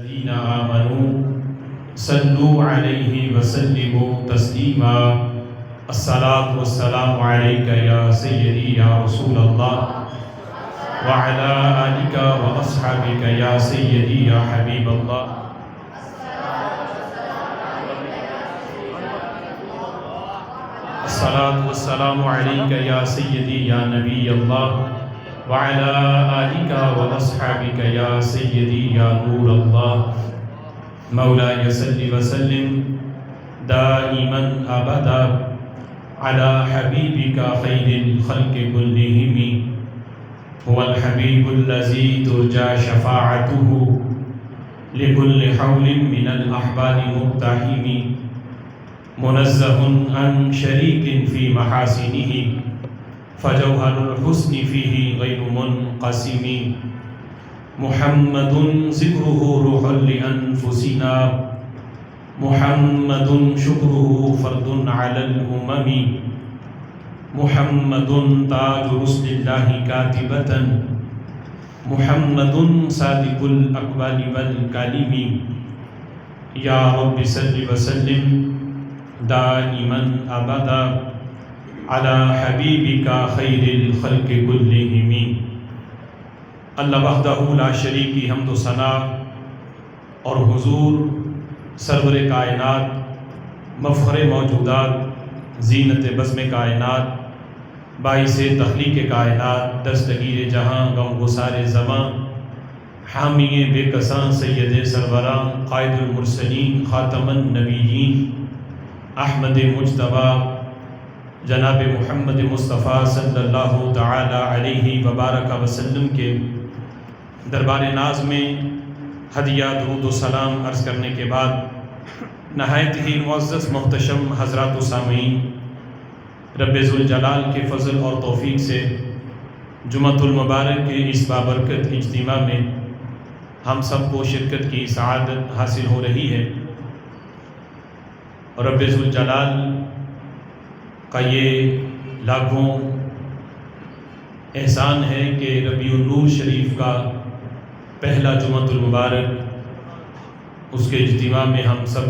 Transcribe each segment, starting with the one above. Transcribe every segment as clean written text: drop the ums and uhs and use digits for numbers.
الذين آمنوا صلوا عليه وسلموا تسليما الصلاة والسلام عليك يا سيدي يا رسول الله وعلى آلك وأصحابك يا سيدي يا حبيب الله الصلاة والسلام عليك يا سيدي يا نبي الله وعلى آلك وأصحابك يا سيدي يا نور الله مولاي صل وسلم دائما أبدا على حبيبك خير الخلق كلهم هو الحبيب الذي ترجى شفاعته لكل حول من الأحبال مقتحم منزه عن شريك في محاسنه فجوهر الحسن فيه غير منقسم محمد ذكره روح لأنفسنا محمد شكره فرد على الأمم محمد تاج رسل الله كاتبة محمد صادق الأقوال والكلم يا رب صل وسلم دائما أبدا على حبيبك خير الخلق كلهم اللہ وحدہ لا شریک کی حمد و ثنا اور حضور سرور کائنات مفخر موجودات زینت بزم کائنات باعث تخلیق کائنات دستگیر جہاں غم گسار زماں حامی بے کساں سید سروراں قائد المرسلین خاتم النبیین احمد مجتبیٰ جناب محمد مصطفیٰ صلی اللہ تعالی علیہ وبارک وسلم کے دربار ناز میں ہدیہ درود و سلام عرض کرنے کے بعد نہایت ہی معزز محتشم حضرات و سامعین، رب ذوالجلال کے فضل اور توفیق سے جمعۃ المبارک کے اس بابرکت اجتماع میں ہم سب کو شرکت کی سعادت حاصل ہو رہی ہے، اور رب ذوالجلال کا یہ لاکھوں احسان ہے کہ ربیع النور شریف کا پہلا جمعۃ المبارک اس کے اجتماع میں ہم سب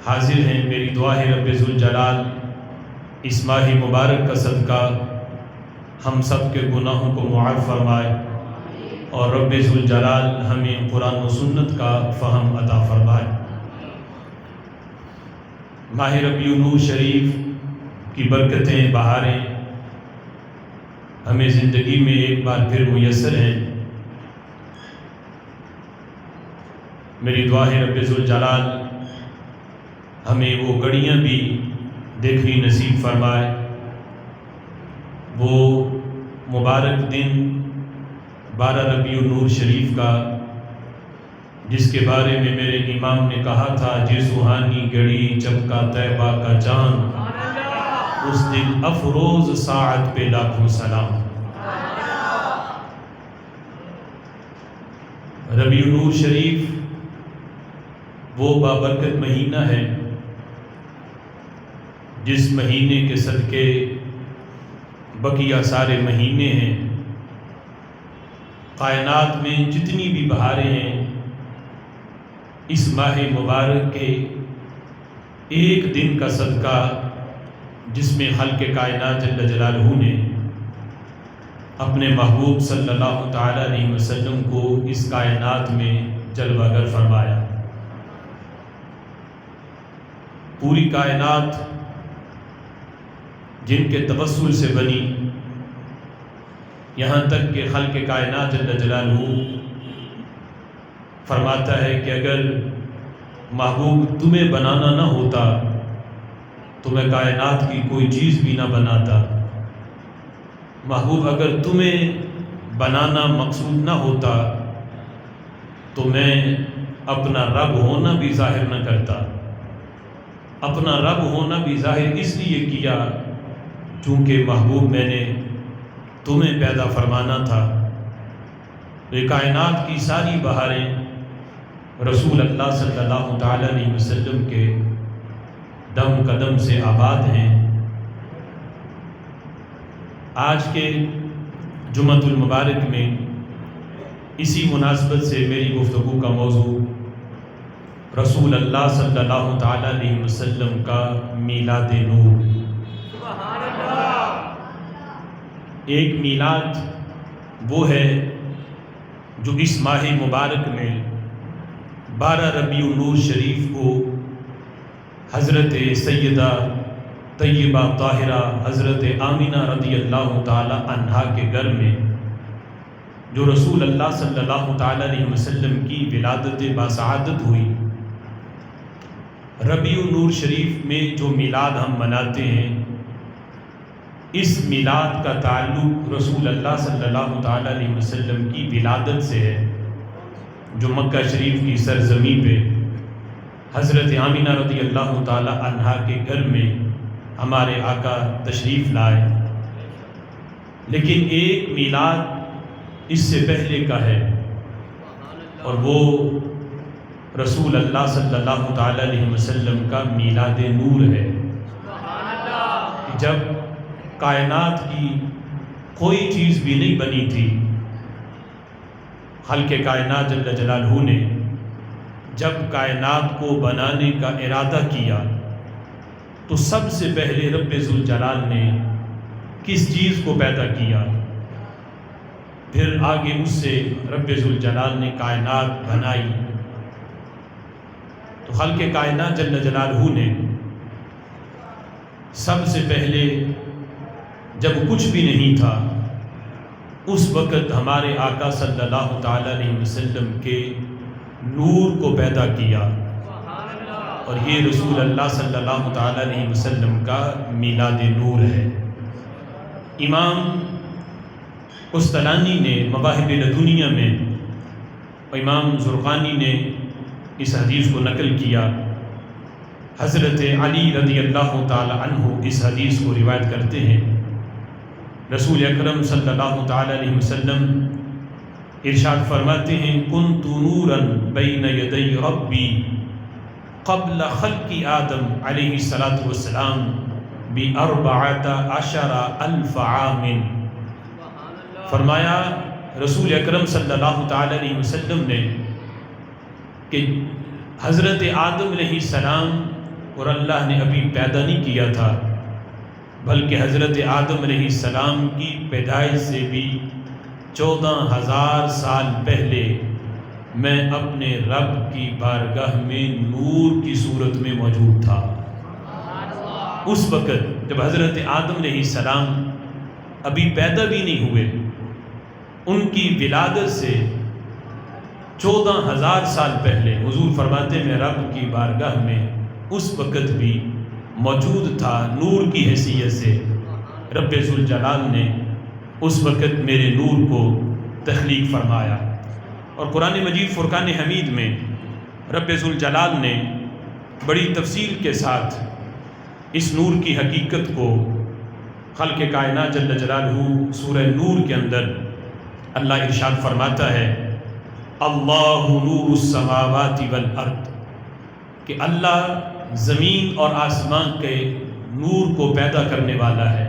حاضر ہیں۔ میری دعا ہے رب ذوالجلال اس ماہ مبارک کا صدقہ ہم سب کے گناہوں کو معاف فرمائے، اور رب ذوالجلال ہمیں قرآن و سنت کا فہم عطا فرمائے۔ ماہ ربیع النور شریف کی برکتیں بہاریں ہمیں زندگی میں ایک بار پھر میسر ہیں۔ میری دعا ہے رب ذوالجلال ہمیں وہ گھڑیاں بھی دیکھنی نصیب فرمائے، وہ مبارک دن 12 ربیع النور شریف کا، جس کے بارے میں میرے امام نے کہا تھا جی سہانی گھڑی چمکا طیبہ کا چاند، اس دن افروز ساعت پہ لاکھوں سلام۔ ربیع النور شریف وہ بابرکت مہینہ ہے جس مہینے کے صدقے بقیہ سارے مہینے ہیں۔ کائنات میں جتنی بھی بہاریں ہیں اس ماہ مبارک کے ایک دن کا صدقہ، جس میں خلق کائنات جل جلالہ نے اپنے محبوب صلی اللہ تعالی علیہ وسلم کو اس کائنات میں جلوہ گر فرمایا۔ پوری کائنات جن کے توسل سے بنی، یہاں تک کہ خلق کائنات جل جلالہ فرماتا ہے کہ اگر محبوب تمہیں بنانا نہ ہوتا تو میں کائنات کی کوئی چیز بھی نہ بناتا۔ محبوب اگر تمہیں بنانا مقصود نہ ہوتا تو میں اپنا رب ہونا بھی ظاہر نہ کرتا۔ اپنا رب ہونا بھی ظاہر اس لیے کیا چونکہ محبوب میں نے تمہیں پیدا فرمانا تھا۔ یہ کائنات کی ساری بہاریں رسول اللہ صلی اللہ تعالی علیہ وسلم کے دم قدم سے آباد ہیں۔ آج کے جمعۃ المبارک میں اسی مناسبت سے میری گفتگو کا موضوع رسول اللہ صلی اللہ تعالیٰ علیہ وسلم کا میلاد نور۔ ایک میلاد وہ ہے جو اس ماہ مبارک میں 12 ربیع النور شریف کو حضرت سیدہ طیبہ طاہرہ حضرت آمینہ رضی اللہ تعالی عنہا کے گھر میں جو رسول اللہ صلی اللہ تعالی علیہ وسلم کی ولادت باسعادت ہوئی، ربیع النور شریف میں جو میلاد ہم مناتے ہیں، اس میلاد کا تعلق رسول اللہ صلی اللہ تعالی علیہ وسلم کی ولادت سے ہے، جو مکہ شریف کی سرزمین پہ حضرت آمینہ رضی اللہ تعالی عنہا کے گھر میں ہمارے آقا تشریف لائے۔ لیکن ایک میلاد اس سے پہلے کا ہے، اور وہ رسول اللہ صلی اللہ تعالی علیہ وسلم کا میلاد نور ہے۔ جب کائنات کی کوئی چیز بھی نہیں بنی تھی، خالق کائنات جل جلالہ نے جب کائنات کو بنانے کا ارادہ کیا تو سب سے پہلے رب ذوالجلال نے کس چیز کو پیدا کیا، پھر آگے اس سے رب ذوالجلال نے کائنات بنائی۔ تو خالق کائنات جل جلالہ نے سب سے پہلے جب کچھ بھی نہیں تھا، اس وقت ہمارے آقا صلی اللہ تعالی علیہ وسلم کے نور کو پیدا کیا، اور یہ رسول اللہ صلی اللہ تعالی علیہ وسلم کا میلاد نور ہے۔ امام قسطلانی نے مواہب لدنیہ میں، امام زرقانی نے اس حدیث کو نقل کیا، حضرت علی رضی اللہ تعالی عنہ اس حدیث کو روایت کرتے ہیں، رسول اکرم صلی اللہ تعالی علیہ وسلم ارشاد فرماتے ہیں، کنت نورا بین یدی ربی قبل خلق آدم علیہ السلام ب14,000 عام۔ فرمایا رسول اکرم صلی اللہ تعالی علیہ وسلم نے کہ حضرت آدم علیہ السلام اور اللہ نے ابھی پیدا نہیں کیا تھا، بلکہ حضرت آدم علیہ السلام کی پیدائش سے بھی 14,000 سال پہلے میں اپنے رب کی بارگاہ میں نور کی صورت میں موجود تھا۔ اس وقت جب حضرت آدم علیہ السلام ابھی پیدا بھی نہیں ہوئے، ان کی ولادت سے 14,000 سال پہلے حضور فرماتے میں رب کی بارگاہ میں اس وقت بھی موجود تھا، نور کی حیثیت سے رب ذوالجلال نے اس وقت میرے نور کو تخلیق فرمایا۔ اور قرآن مجید فرقان حمید میں رب ذوالجلال نے بڑی تفصیل کے ساتھ اس نور کی حقیقت کو خالق کائنات جل جلالہ سورہ نور کے اندر اللہ ارشاد فرماتا ہے، اللہ نور السماوات والارض، کہ اللہ زمین اور آسمان کے نور کو پیدا کرنے والا ہے۔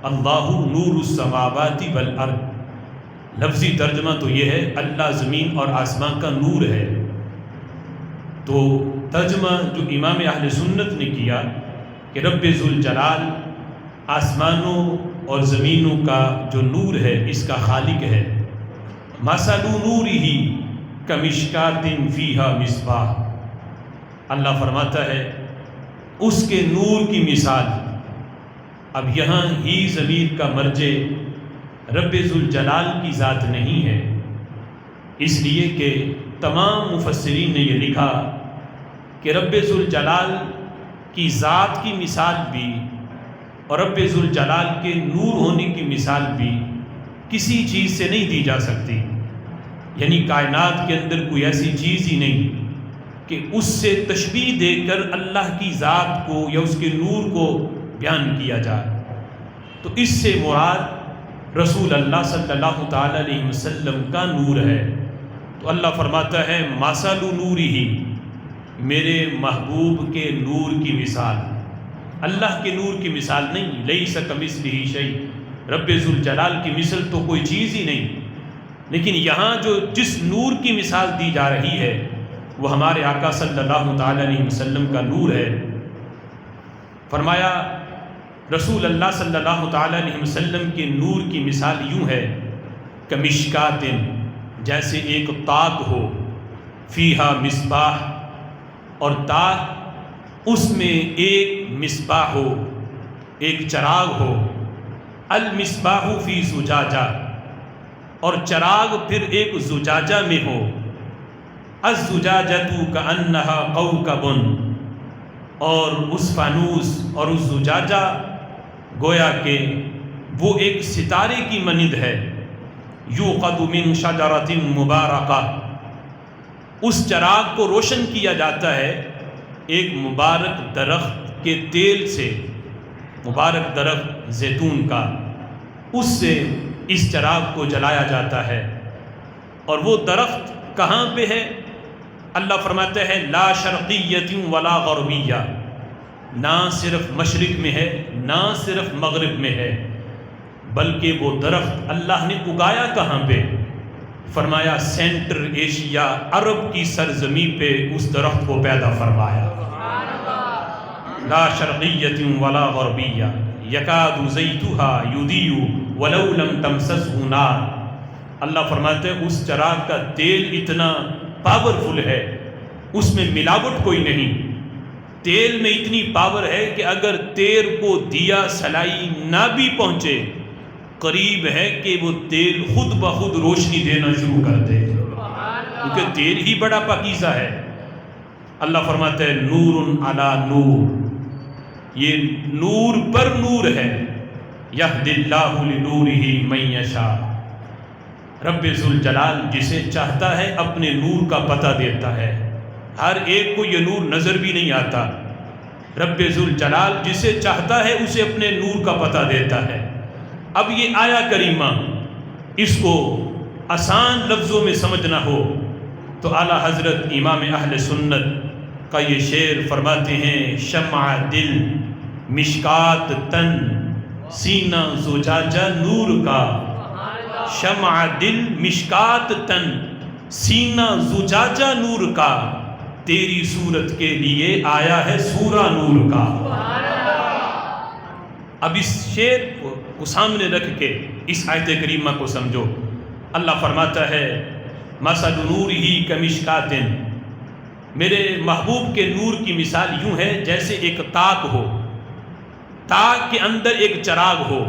اللہ نور السماوات والارض، لفظی ترجمہ تو یہ ہے اللہ زمین اور آسمان کا نور ہے۔ تو ترجمہ جو امام اہل سنت نے کیا کہ رب ذوالجلال آسمانوں اور زمینوں کا جو نور ہے اس کا خالق ہے۔ مثل نورہ کمشکاۃ فیہا مصباح، اللہ فرماتا ہے اس کے نور کی مثال۔ اب یہاں ہی ضمیر کا مرجع رب ذوالجلال کی ذات نہیں ہے، اس لیے کہ تمام مفسرین نے یہ لکھا کہ رب ذوالجلال کی ذات کی مثال بھی اور رب ذوالجلال کے نور ہونے کی مثال بھی کسی چیز سے نہیں دی جا سکتی، یعنی کائنات کے اندر کوئی ایسی چیز ہی نہیں کہ اس سے تشبیہ دے کر اللہ کی ذات کو یا اس کے نور کو بیان کیا جائے۔ تو اس سے مراد رسول اللہ صلی اللہ تعالی علیہ وسلم کا نور ہے۔ تو اللہ فرماتا ہے مثل نورہ، میرے محبوب کے نور کی مثال، اللہ کے نور کی مثال نہیں، لیس کمثلہ شیء، رب ذوالجلال کی مثل تو کوئی چیز ہی نہیں۔ لیکن یہاں جس نور کی مثال دی جا رہی ہے وہ ہمارے آقا صلی اللہ تعالی علیہ وسلم کا نور ہے۔ فرمایا رسول اللہ صلی اللہ تعالی علیہ وسلم کے نور کی مثال یوں ہے کہ مشکات، جیسے ایک طاق ہو، فیہا مصباح، اور طاق اس میں ایک مصباح ہو، ایک چراغ ہو، المصباح فی زجاجہ، اور چراغ پھر ایک زجاجہ میں ہو، الزجاجۃ کأنہا کوکب، اور اس فانوس اور اس زجاجہ گویا کہ وہ ایک ستارے کی مانند ہے، یوقد من شجرۃ مبارکہ، اس چراغ کو روشن کیا جاتا ہے ایک مبارک درخت کے تیل سے، مبارک درخت زیتون کا، اس سے اس چراغ کو جلایا جاتا ہے۔ اور وہ درخت کہاں پہ ہے؟ اللہ فرماتا ہے لا شرقیۃ ولا غربیہ، نہ صرف مشرق میں ہے نہ صرف مغرب میں ہے، بلکہ وہ درخت اللہ نے اگایا کہاں پہ؟ فرمایا سینٹرل ایشیا، عرب کی سرزمین پہ اس درخت کو پیدا فرمایا۔ لا شرقیۃ ولا غربیہ یکاد زیتها یضیء ولو لم تمسسه نار، اللہ فرماتے ہیں اس چراغ کا تیل اتنا پاورفل ہے، اس میں ملاوٹ کوئی نہیں، تیل میں اتنی پاور ہے کہ اگر تیل کو دیا سلائی نہ بھی پہنچے، قریب ہے کہ وہ تیل خود بخود روشنی دینا شروع کر دے، کیونکہ تیل ہی بڑا پاکیزہ ہے۔ اللہ فرماتے ہیں نور علی نور، یہ نور پر نور ہے، یہدی اللہ لنورہ من یشاء، رب ذوالجلال جسے چاہتا ہے اپنے نور کا پتہ دیتا ہے، ہر ایک کو یہ نور نظر بھی نہیں آتا، رب ذوالجلال جسے چاہتا ہے اسے اپنے نور کا پتہ دیتا ہے۔ اب یہ آیا کریمہ اس کو آسان لفظوں میں سمجھنا ہو تو اعلیٰ حضرت امام اہل سنت کا یہ شعر فرماتے ہیں شمع دل مشکات تن سینہ زجاجہ نور کا، شمع دل مشکات تن سینہ زجاجہ نور کا، تیری صورت کے لیے آیا ہے سورہ نور کا۔ اب اس شعر کو سامنے رکھ کے اس آیت کریمہ کو سمجھو۔ اللہ فرماتا ہے مثل نورہ کمشکات، میرے محبوب کے نور کی مثال یوں ہے جیسے ایک طاق ہو، طاق کے اندر ایک چراغ ہو۔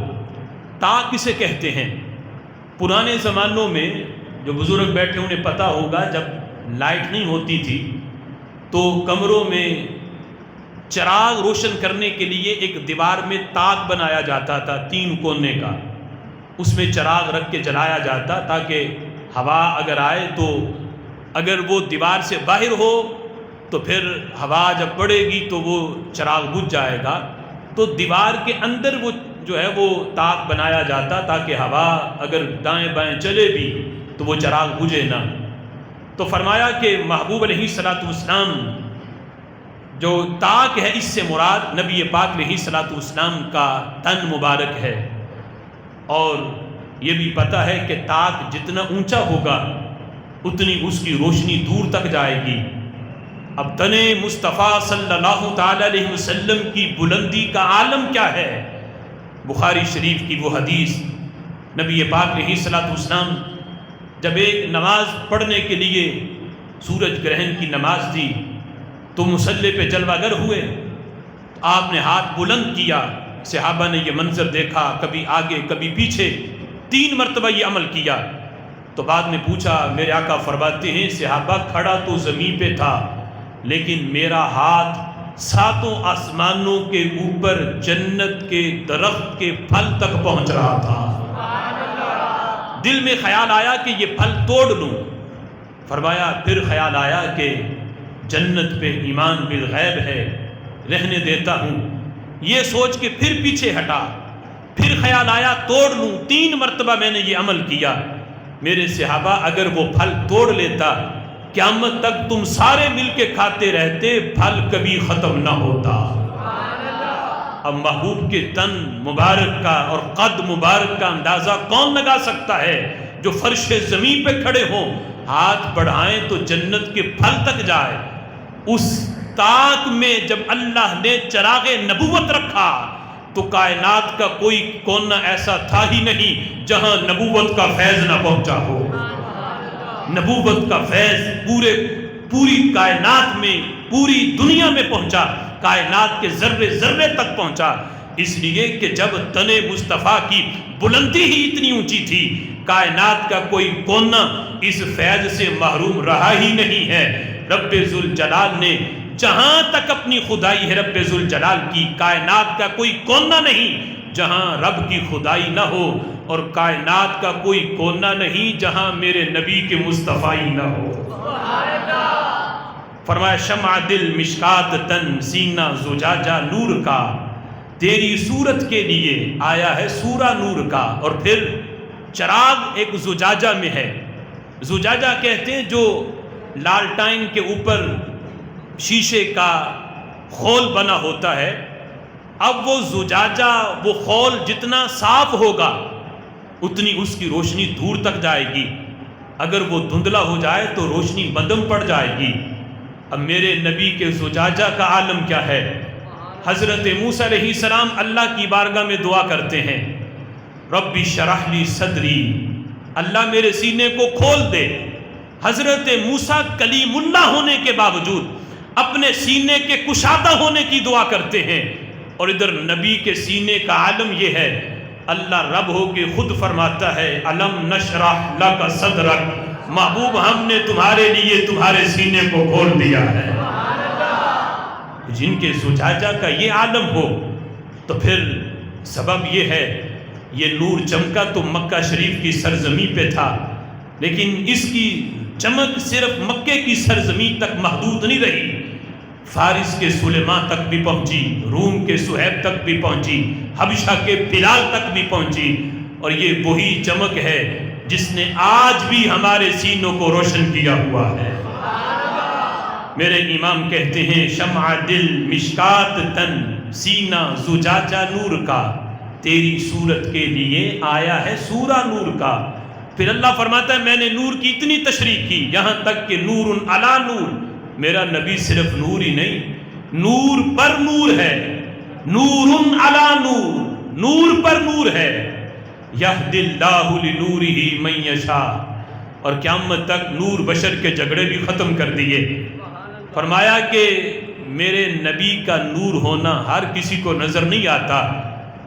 طاق کسے کہتے ہیں؟ پرانے زمانوں میں جو بزرگ بیٹھے انہیں پتہ ہوگا، جب لائٹ نہیں ہوتی تھی تو کمروں میں چراغ روشن کرنے کے لیے ایک دیوار میں طاق بنایا جاتا تھا 3 کونے کا، اس میں چراغ رکھ کے جلایا جاتا تاکہ ہوا اگر آئے تو اگر وہ دیوار سے باہر ہو تو پھر ہوا جب پڑے گی تو وہ چراغ بجھ جائے گا، تو دیوار کے اندر وہ جو ہے وہ طاق بنایا جاتا تاکہ ہوا اگر دائیں بائیں چلے بھی تو وہ چراغ بجھے نہ۔ تو فرمایا کہ محبوب علیہ الصلوۃ والسلام جو طاق ہے اس سے مراد نبی پاک علیہ الصلوۃ والسلام کا تن مبارک ہے، اور یہ بھی پتہ ہے کہ طاق جتنا اونچا ہوگا اتنی اس کی روشنی دور تک جائے گی۔ اب تن مصطفیٰ صلی اللہ تعالی علیہ وسلم کی بلندی کا عالم کیا ہے؟ بخاری شریف کی وہ حدیث، نبی پاک علیہ الصلوۃ والسلام جب ایک نماز پڑھنے کے لیے سورج گرہن کی نماز دی تو مصلی پہ جلوہ گر ہوئے، تو آپ نے ہاتھ بلند کیا، صحابہ نے یہ منظر دیکھا، کبھی آگے کبھی پیچھے، 3 مرتبہ یہ عمل کیا۔ تو بعد میں پوچھا، میرے آقا فرماتے ہیں صحابہ کھڑا تو زمین پہ تھا لیکن میرا ہاتھ 7 آسمانوں کے اوپر جنت کے درخت کے پھل تک پہنچ رہا تھا۔ دل میں خیال آیا کہ یہ پھل توڑ لوں، فرمایا پھر خیال آیا کہ جنت پہ ایمان بالغیب ہے، رہنے دیتا ہوں، یہ سوچ کے پھر پیچھے ہٹا، پھر خیال آیا توڑ لوں، 3 مرتبہ میں نے یہ عمل کیا۔ میرے صحابہ اگر وہ پھل توڑ لیتا قیامت تک تم سارے مل کے کھاتے رہتے، پھل کبھی ختم نہ ہوتا۔ اب محبوب کے تن مبارک کا اور قد مبارک کا اندازہ کون لگا سکتا ہے جو فرش زمین پہ کھڑے ہوں ہاتھ بڑھائیں تو جنت کے پھل تک جائے. اس طاق میں جب اللہ نے چراغ نبوت رکھا تو کائنات کا کوئی کونا ایسا تھا ہی نہیں جہاں نبوت کا فیض نہ پہنچا ہو. نبوت کا فیض پوری کائنات میں، پوری دنیا میں پہنچا، کائنات کے ذرے ذرے تک پہنچا. اس لیے کہ جب تن مصطفیٰ کی بلندی ہی اتنی اونچی تھی، کائنات کا کوئی کونا اس فیض سے محروم رہا ہی نہیں ہے. رب ذوالجلال نے جہاں تک اپنی خدائی ہے رب ذوالجلال کی، کائنات کا کوئی کونا نہیں جہاں رب کی خدائی نہ ہو، اور کائنات کا کوئی کونا نہیں جہاں میرے نبی کے مصطفی نہ ہو. فرمایا شمع دل مشکات تن سینہ زجاجہ نور کا، تیری صورت کے لیے آیا ہے سورہ نور کا. اور پھر چراغ ایک زجاجہ میں ہے. زجاجہ کہتے ہیں جو لالٹائن کے اوپر شیشے کا خول بنا ہوتا ہے. اب وہ زجاجہ، وہ خول جتنا صاف ہوگا اتنی اس کی روشنی دور تک جائے گی. اگر وہ دھندلا ہو جائے تو روشنی مدھم پڑ جائے گی. اب میرے نبی کے زجاجہ کا عالم کیا ہے. حضرت موسیٰ علیہ السلام اللہ کی بارگاہ میں دعا کرتے ہیں، رب اشرح لی صدری، اللہ میرے سینے کو کھول دے. حضرت موسیٰ کلیم اللہ ہونے کے باوجود اپنے سینے کے کشادہ ہونے کی دعا کرتے ہیں، اور ادھر نبی کے سینے کا عالم یہ ہے. اللہ رب ہو کے خود فرماتا ہے الم نشرح لک صدرک، محبوب ہم نے تمہارے لیے تمہارے سینے کو کھول دیا ہے. جن کے زجاجہ کا یہ عالم ہو تو پھر سبب یہ ہے، یہ نور چمکا تو مکہ شریف کی سرزمین پہ تھا، لیکن اس کی چمک صرف مکے کی سرزمین تک محدود نہیں رہی، فارس کے سلیمان تک بھی پہنچی، روم کے صہیب تک بھی پہنچی، حبشہ کے بلال تک بھی پہنچی. اور یہ وہی چمک ہے جس نے آج بھی ہمارے سینوں کو روشن کیا ہوا ہے. میرے امام کہتے ہیں شمع دل مشکات تن سینہ زجاجہ نور کا، تیری صورت کے لیے آیا ہے سورہ نور کا. پھر اللہ فرماتا ہے میں نے نور کی اتنی تشریح کی یہاں تک کہ نور علی نور، میرا نبی صرف نور ہی نہیں، نور پر نور ہے، نور علی نور، نور پر نور ہے. یہدی اللہ لنورہ من یشاء، اور قیامت تک نور بشر کے جھگڑے بھی ختم کر دیے. فرمایا کہ میرے نبی کا نور ہونا ہر کسی کو نظر نہیں آتا،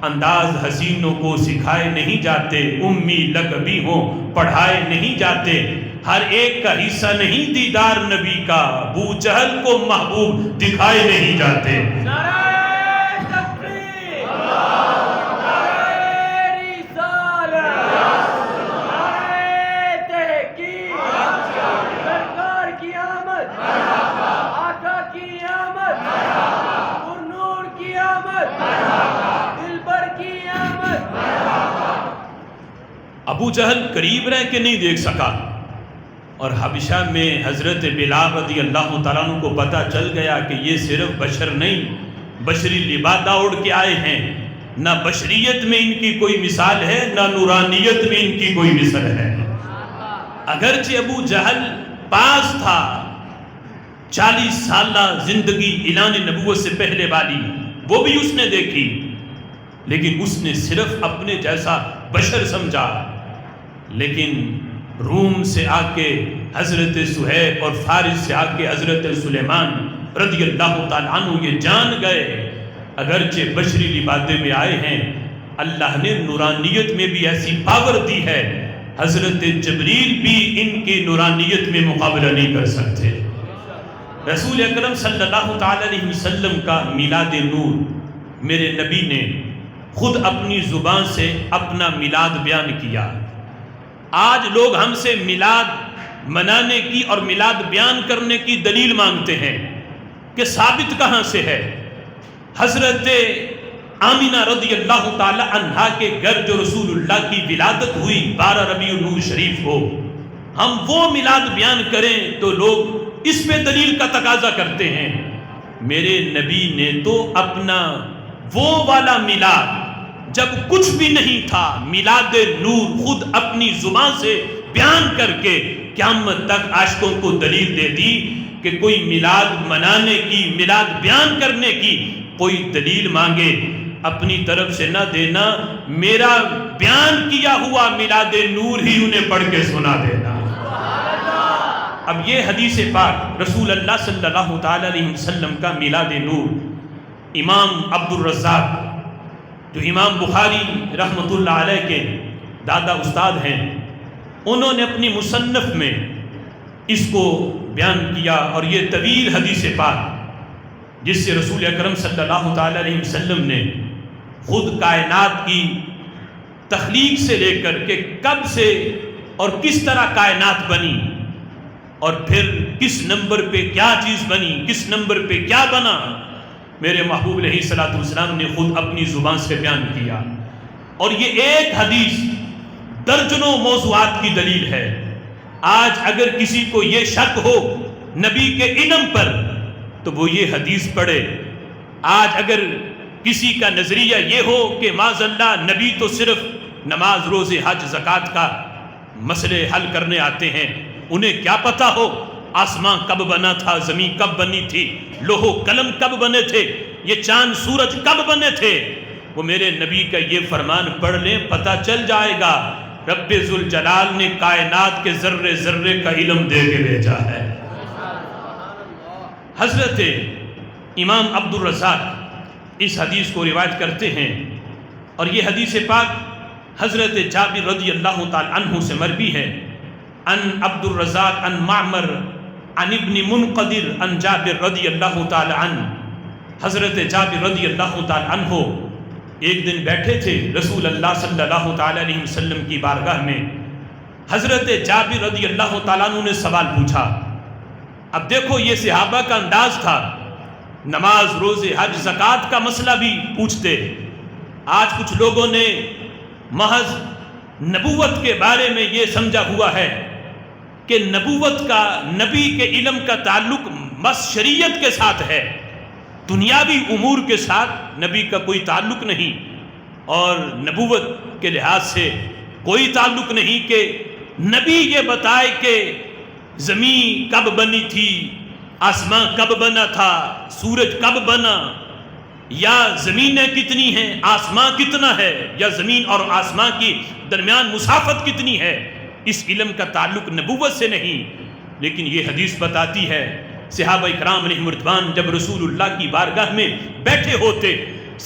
انداز حسینوں کو سکھائے نہیں جاتے، امی لقبی ہوں پڑھائے نہیں جاتے، ہر ایک کا حصہ نہیں دیدار نبی کا، ابو جہل کو محبوب دکھائے نہیں جاتے. ابو جہل قریب رہ کے نہیں دیکھ سکا، اور حبشہ میں حضرت بلال رضی اللہ تعالیٰ عنہ کو پتہ چل گیا کہ یہ صرف بشر نہیں، بشری لبادہ اڑ کے آئے ہیں. نہ بشریت میں ان کی کوئی مثال ہے، نہ نورانیت میں ان کی کوئی مثال ہے. اگرچہ ابو جہل پاس تھا، 40 سالہ زندگی اعلان نبوت سے پہلے والی وہ بھی اس نے دیکھی، لیکن اس نے صرف اپنے جیسا بشر سمجھا. لیکن روم سے آ کے حضرت صہیب اور فارس سے آ کے حضرت سلیمان رضی اللہ تعالیٰ عنہ یہ جان گئے اگرچہ بشری لبادے میں آئے ہیں، اللہ نے نورانیت میں بھی ایسی پاور دی ہے، حضرت جبریل بھی ان کی نورانیت میں مقابلہ نہیں کر سکتے. رسول اکرم صلی اللہ تعالیٰ علیہ وسلم کا میلاد نور میرے نبی نے خود اپنی زبان سے اپنا میلاد بیان کیا. آج لوگ ہم سے میلاد منانے کی اور میلاد بیان کرنے کی دلیل مانگتے ہیں کہ ثابت کہاں سے ہے. حضرت آمینہ رضی اللہ تعالی عنہا کے گھر جو رسول اللہ کی ولادت ہوئی 12 ربیع الاول شریف کو، ہم وہ میلاد بیان کریں تو لوگ اس پہ دلیل کا تقاضا کرتے ہیں. میرے نبی نے تو اپنا وہ والا میلاد جب کچھ بھی نہیں تھا، میلاد نور خود اپنی زبان سے بیان کر کے قیامت تک عاشقوں کو دلیل دے دی کہ کوئی میلاد منانے کی، میلاد بیان کرنے کی کوئی دلیل مانگے اپنی طرف سے نہ دینا، میرا بیان کیا ہوا میلاد نور ہی انہیں پڑھ کے سنا دینا۔ اب یہ حدیث پاک رسول اللہ صلی اللہ تعالی علیہ وسلم کا میلاد نور، امام عبد الرزاق جو امام بخاری رحمۃ اللہ علیہ کے دادا استاد ہیں، انہوں نے اپنی مصنف میں اس کو بیان کیا، اور یہ طویل حدیث پاک جس سے رسول اکرم صلی اللہ تعالی علیہ وسلم نے خود کائنات کی تخلیق سے لے کر کے کب سے اور کس طرح کائنات بنی، اور پھر کس نمبر پہ کیا چیز بنی، کس نمبر پہ کیا بنا، میرے محبوب علیہ الصلوۃ والسلام نے خود اپنی زبان سے بیان کیا۔ اور یہ ایک حدیث درجنوں موضوعات کی دلیل ہے۔ آج اگر کسی کو یہ شک ہو نبی کے علم پر تو وہ یہ حدیث پڑھے۔ آج اگر کسی کا نظریہ یہ ہو کہ معاذ اللہ نبی تو صرف نماز، روزے، حج، زکوٰۃ کا مسئلے حل کرنے آتے ہیں، انہیں کیا پتا ہو آسمان کب بنا تھا، زمین کب بنی تھی، لوح و قلم کب بنے تھے، یہ چاند سورج کب بنے تھے، وہ میرے نبی کا یہ فرمان پڑھ لیں، پتہ چل جائے گا رب ذوالجلال نے کائنات کے ذرے ذرے کا علم دے کے بھیجا ہے۔ حضرت امام عبد الرزاق اس حدیث کو روایت کرتے ہیں، اور یہ حدیث پاک حضرت جابر رضی اللہ تعالی عنہ سے مروی ہے، ان عبد الرزاق ان معمر ان ابن منقدر ان جابر رضی اللہ تعالی عنہ۔ حضرت جابر رضی اللہ تعالی عنہ ایک دن بیٹھے تھے رسول اللہ صلی اللہ تعالی علیہ وسلم کی بارگاہ میں۔ حضرت جابر رضی اللہ تعالیٰ عنہ نے سوال پوچھا۔ اب دیکھو یہ صحابہ کا انداز تھا، نماز، روزے، حج، زکوٰۃ کا مسئلہ بھی پوچھتے۔ آج کچھ لوگوں نے محض نبوت کے بارے میں یہ سمجھا ہوا ہے کہ نبوت کا، نبی کے علم کا تعلق بس شریعت کے ساتھ ہے، دنیاوی امور کے ساتھ نبی کا کوئی تعلق نہیں، اور نبوت کے لحاظ سے کوئی تعلق نہیں کہ نبی یہ بتائے کہ زمین کب بنی تھی، آسمان کب بنا تھا، سورج کب بنا، یا زمینیں کتنی ہیں، آسمان کتنا ہے، یا زمین اور آسمان کی درمیان مسافت کتنی ہے۔ اس علم کا تعلق نبوت سے نہیں، لیکن یہ حدیث بتاتی ہے صحابہ اکرام علیہم رضوان جب رسول اللہ کی بارگاہ میں بیٹھے ہوتے،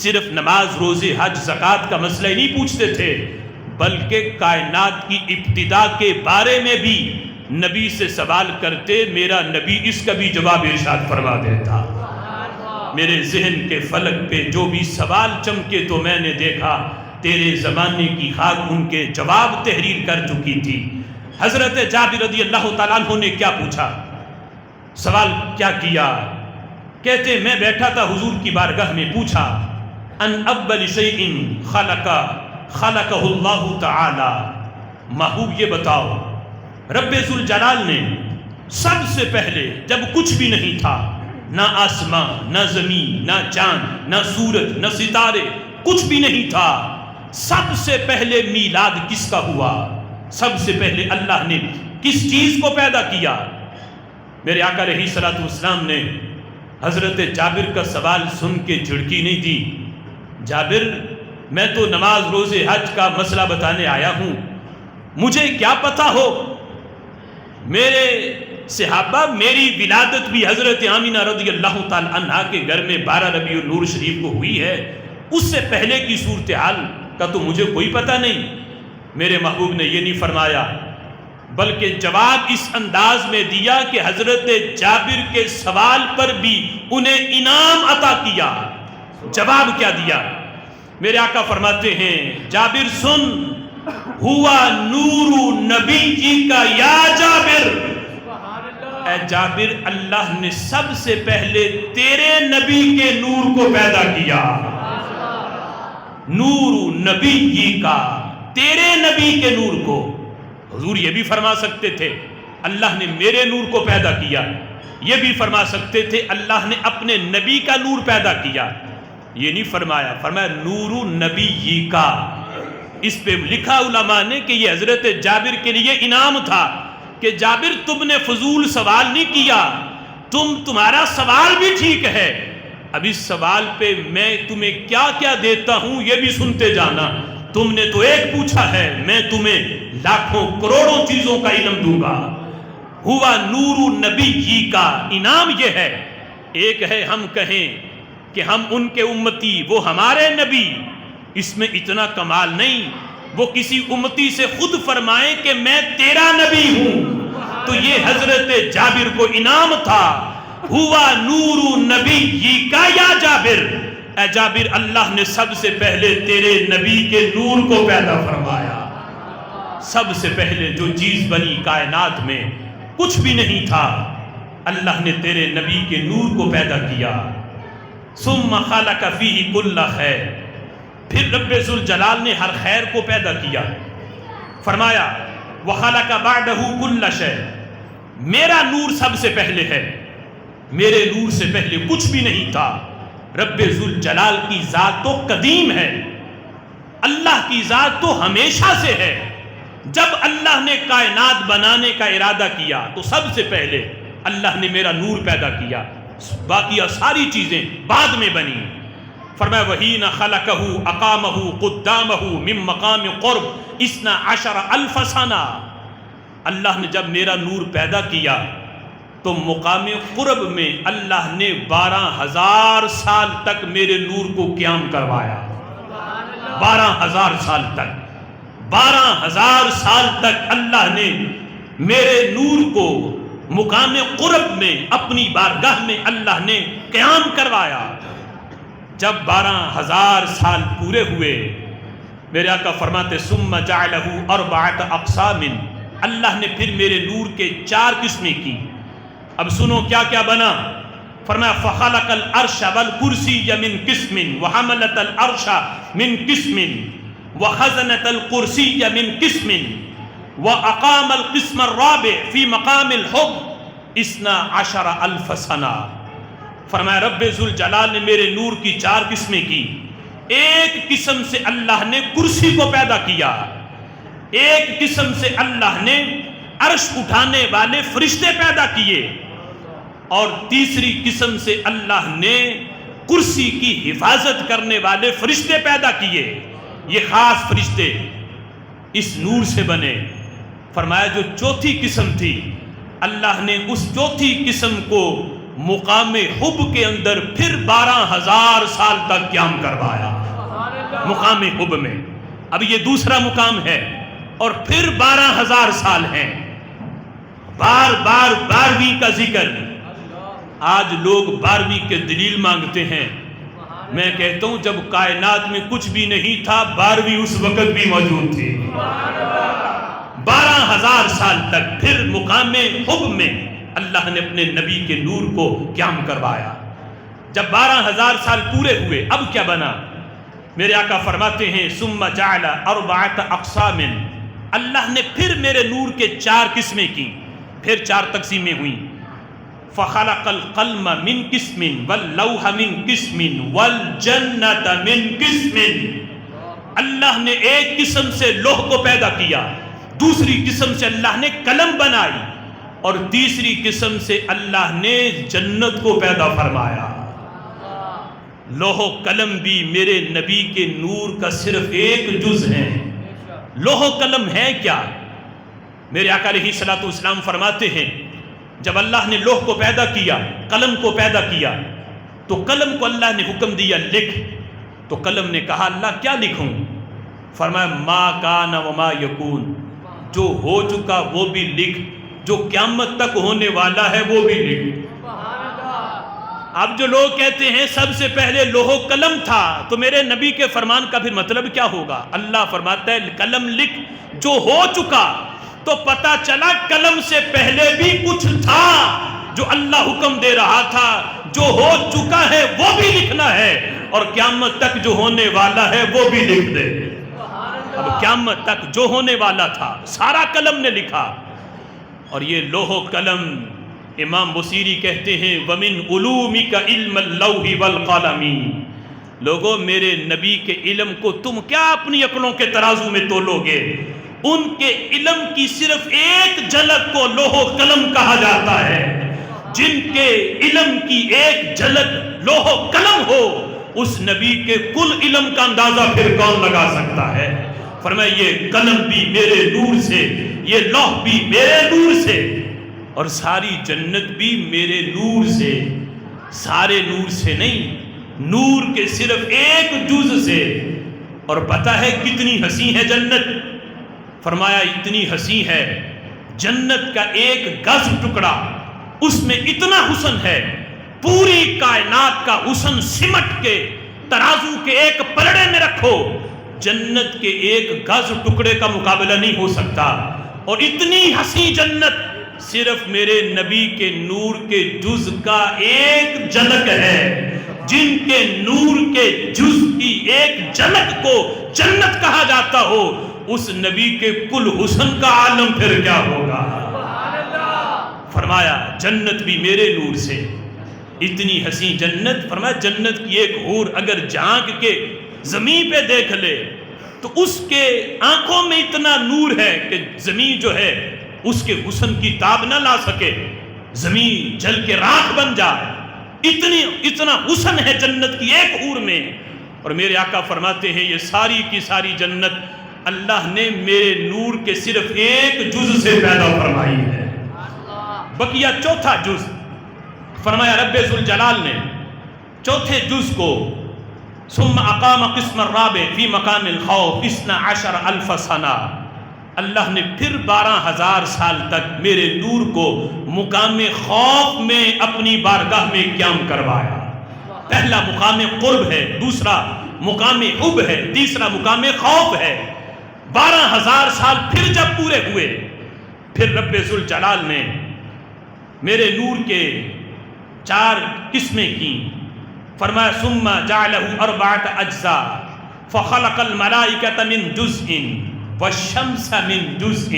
صرف نماز، روزے، حج، زکوٰۃ کا مسئلہ ہی نہیں پوچھتے تھے، بلکہ کائنات کی ابتدا کے بارے میں بھی نبی سے سوال کرتے۔ میرا نبی اس کا بھی جواب ارشاد فرما دیتا۔ میرے ذہن کے فلک پہ جو بھی سوال چمکے تو میں نے دیکھا تیرے زمانے کی خاک ان کے جواب تحریر کر چکی تھی۔ حضرت جابر رضی اللہ تعالیٰ عنہ نے کیا پوچھا، سوال کیا کیا؟ کہتے میں بیٹھا تھا حضور کی بارگاہ میں، پوچھا ان اول شیء خلقہ اللہ تعالی، محبوب یہ بتاؤ رب ذوالجلال نے سب سے پہلے جب کچھ بھی نہیں تھا، نہ آسمان، نہ زمین، نہ چاند، نہ سورج، نہ ستارے، کچھ بھی نہیں تھا، سب سے پہلے میلاد کس کا ہوا؟ سب سے پہلے اللہ نے کس چیز کو پیدا کیا؟ میرے آقا علیہ الصلوۃ والسلام نے حضرت جابر کا سوال سن کے جھڑکی نہیں دی۔ جابر میں تو نماز، روزے، حج کا مسئلہ بتانے آیا ہوں، مجھے کیا پتا ہو؟ میرے صحابہ، میری ولادت بھی حضرت آمینہ رضی اللہ تعالی عنہا کے گھر میں 12 ربیع النور شریف کو ہوئی ہے، اس سے پہلے کی صورتحال کا تو مجھے کوئی پتہ نہیں۔ میرے محبوب نے یہ نہیں فرمایا، بلکہ جواب اس انداز میں دیا کہ حضرت جابر کے سوال پر بھی انہیں انعام عطا کیا۔ جواب کیا دیا؟ میرے آقا فرماتے ہیں جابر سن، ہوا نور نبی جی کا یا جابر، اے جابر اللہ نے سب سے پہلے تیرے نبی کے نور کو پیدا کیا۔ نور نبی جی کا، تیرے نبی کے نور کو۔ حضور یہ بھی فرما سکتے تھے اللہ نے میرے نور کو پیدا کیا، یہ بھی فرما سکتے تھے اللہ نے اپنے نبی کا نور پیدا کیا، یہ نہیں فرمایا، فرمایا نور نبی جی کا۔ اس پہ لکھا علماء نے کہ یہ حضرت جابر کے لیے انعام تھا کہ جابر تم نے فضول سوال نہیں کیا، تمہارا سوال بھی ٹھیک ہے، اب اس سوال پہ میں تمہیں کیا کیا دیتا ہوں یہ بھی سنتے جانا، تم نے تو ایک پوچھا ہے، میں تمہیں لاکھوں کروڑوں چیزوں کا علم دوں گا۔ ہوا نور نبی جی کا انعام یہ ہے، ایک ہے ہم کہیں کہ ہم ان کے امتی، وہ ہمارے نبی، اس میں اتنا کمال نہیں، وہ کسی امتی سے خود فرمائیں کہ میں تیرا نبی ہوں، تو یہ حضرت جابر کو انعام تھا۔ ہوا نور نبی جی کا یا جابر، اے جابر اللہ نے سب سے پہلے تیرے نبی کے نور کو پیدا فرمایا۔ سب سے پہلے جو چیز بنی کائنات میں کچھ بھی نہیں تھا، اللہ نے تیرے نبی کے نور کو پیدا کیا۔ ثم خلق فیہ کل خیر، پھر رب ذوالجلال نے ہر خیر کو پیدا کیا، فرمایا وخلق بعدہ کل شیء، میرا نور سب سے پہلے ہے، میرے نور سے پہلے کچھ بھی نہیں تھا۔ رب ذوالجلال کی ذات تو قدیم ہے، اللہ کی ذات تو ہمیشہ سے ہے۔ جب اللہ نے کائنات بنانے کا ارادہ کیا تو سب سے پہلے اللہ نے میرا نور پیدا کیا، باقی ساری چیزیں بعد میں بنی۔ فرمایا وحین خلقہ اقامہ قدامہ من مقام قرب 12,000 سنہ، اللہ نے جب میرا نور پیدا کیا تو مقام قرب میں اللہ نے 12,000 سال تک میرے نور کو قیام کروایا۔ 12,000 سال تک، 12,000 سال تک اللہ نے میرے نور کو مقام قرب میں اپنی بارگاہ میں اللہ نے قیام کروایا۔ جب 12,000 سال پورے ہوئے، میرے آقا فرماتے ثم جعلہ 4 اقسام، اللہ نے پھر میرے نور کے 4 قسمیں کی۔ اب سنو کیا کیا بنا، فرمایا فخلق العرش والکرسی من قسم وحملت العرش من قسم وخزنت الکرسی من قسم واقام القسم الرابع فی مقام الحب 12,000 سنہ۔ فرمایا رب ذوالجلال نے میرے نور کی 4 قسمیں کی۔ ایک قسم سے اللہ نے کرسی کو پیدا کیا، ایک قسم سے اللہ نے عرش اٹھانے والے فرشتے پیدا کیے، اور تیسری قسم سے اللہ نے کرسی کی حفاظت کرنے والے فرشتے پیدا کیے۔ یہ خاص فرشتے اس نور سے بنے۔ فرمایا جو چوتھی قسم تھی، اللہ نے اس چوتھی قسم کو مقام حب کے اندر پھر 12,000 سال تک قیام کروایا، مقام حب میں۔ اب یہ دوسرا مقام ہے اور پھر 12,000 سال ہیں۔ بار بار 12ویں کا ذکر، آج لوگ 12ویں کے دلیل مانگتے ہیں، میں کہتا ہوں جب کائنات میں کچھ بھی نہیں تھا 12ویں اس وقت بھی موجود تھی۔ 12,000 سال تک پھر مقام حب میں اللہ نے اپنے نبی کے نور کو قیام کروایا۔ جب 12,000 سال پورے ہوئے اب کیا بنا، میرے آقا فرماتے ہیں ثم جعل 4 اقسام، اللہ نے پھر میرے نور کے 4 قسمیں کی، پھر 4 تقسیمیں ہوئیں۔ فخلق القلم من قسم واللوح من قسم والجنت من قسم، اللہ نے ایک قسم سے لوح کو پیدا کیا، دوسری قسم سے اللہ نے قلم بنائی، اور تیسری قسم سے اللہ نے جنت کو پیدا فرمایا۔ لوح و قلم بھی میرے نبی کے نور کا صرف ایک جز ہے۔ لوح و قلم ہے کیا، میرے آقا علیہ الصلوۃ والسلام فرماتے ہیں جب اللہ نے لوح کو پیدا کیا، قلم کو پیدا کیا، تو قلم کو اللہ نے حکم دیا لکھ، تو قلم نے کہا اللہ کیا لکھوں، فرمایا ما کان وما یکون، جو ہو چکا وہ بھی لکھ، جو قیامت تک ہونے والا ہے وہ بھی لکھ۔ اب جو لوگ کہتے ہیں سب سے پہلے لوح و قلم تھا، تو میرے نبی کے فرمان کا پھر مطلب کیا ہوگا؟ اللہ فرماتا ہے قلم لکھ جو ہو چکا، تو پتا چلا قلم سے پہلے بھی کچھ تھا جو اللہ حکم دے رہا تھا، جو ہو چکا ہے وہ بھی لکھنا ہے، اور قیامت تک جو ہونے والا ہے وہ بھی لکھ دے۔ اب قیامت تک جو ہونے والا تھا سارا قلم نے لکھا۔ اور یہ لوح و قلم، امام بصیری کہتے ہیں وَمِنْ عُلُومِكَ عِلْمَ اللَّوْحِ وَالْقَلَمِ، لوگوں میرے نبی کے علم کو تم کیا اپنی عقلوں کے ترازو میں تولو گے؟ ان کے علم کی صرف ایک جھلک کو لوح و قلم کہا جاتا ہے۔ جن کے علم کی ایک جھلک لوح و قلم ہو، اس نبی کے کل علم کا اندازہ پھر کون لگا سکتا ہے؟ فرمایا یہ قلم بھی میرے نور سے، یہ لوح بھی میرے نور سے، اور ساری جنت بھی میرے نور سے۔ سارے نور سے نہیں، نور کے صرف ایک جز سے۔ اور پتہ ہے کتنی حسین ہے جنت؟ فرمایا اتنی حسین ہے، جنت کا ایک گز ٹکڑا اس میں اتنا حسن ہے، پوری کائنات کا حسن سمٹ کے ترازو کے ایک پلڑے میں رکھو، جنت کے ایک گز ٹکڑے کا مقابلہ نہیں ہو سکتا۔ اور اتنی حسین جنت صرف میرے نبی کے نور کے جز کا ایک جھلک ہے۔ جن کے نور کے جز کی ایک جھلک کو جنت کہا جاتا ہو، اس نبی کے کل حسن کا عالم پھر کیا ہوگا؟ فرمایا جنت بھی میرے نور سے، اتنی حسین جنت۔ فرمایا جنت کی ایک حور اگر جھانک کے زمین پہ دیکھ لے تو اس کے آنکھوں میں اتنا نور ہے کہ زمین جو ہے اس کے حسن کی تاب نہ لا سکے، زمین جل کے راکھ بن جائے، اتنا حسن ہے جنت کی ایک حور میں۔ اور میرے آقا فرماتے ہیں یہ ساری کی ساری جنت اللہ نے میرے نور کے صرف ایک جز سے پیدا فرمائی ہے۔ بقیہ چوتھا جز، فرمایا رب ذوالجلال نے چوتھے جز کو ثم اقام قسم الرابع فی مقام الخوف 12,000 سنہ، اللہ نے پھر 12,000 سال تک میرے نور کو مقام خوف میں اپنی بارگاہ میں قیام کروایا۔ پہلا مقام قرب ہے، دوسرا مقام حب ہے، تیسرا مقام خوف ہے۔ 12,000 سال پھر جب پورے ہوئے، پھر رب ذوالجلال نے میرے نور کے 4 قسمیں کی۔ فرمایا ثم جعلہ 4 اجزاء فخلق الملائکۃ من جزء والشمس من جزء